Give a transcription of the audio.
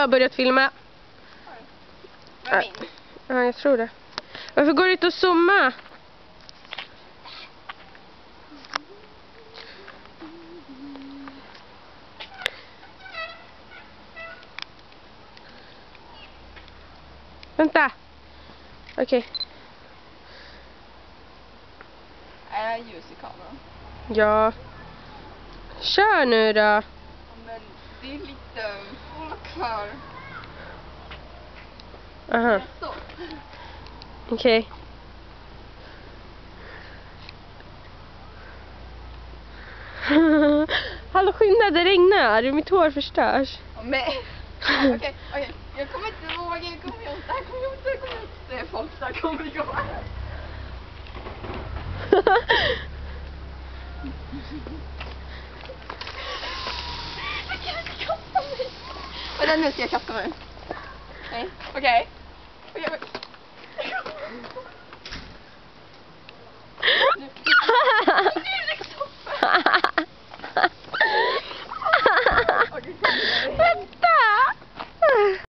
har börjat filma. Vad är min? Ja, jag tror det. Varför går det inte att zooma? Vänta. Okej. Är det ljus i kameran? Ja. Kör nu då. Ja, men det är lite folk här. Aha. Så. Okej. Hallå, skynda, det regnar. Mitt hår förstörs. Ja, men... Okej. Jag kommer inte våga. Jag kommer inte. Det här kommer jag inte. Det är folk där kommer gå. Jag kan inte kasta mig. Vänta, nu ska jag kasta mig. Nej, okej.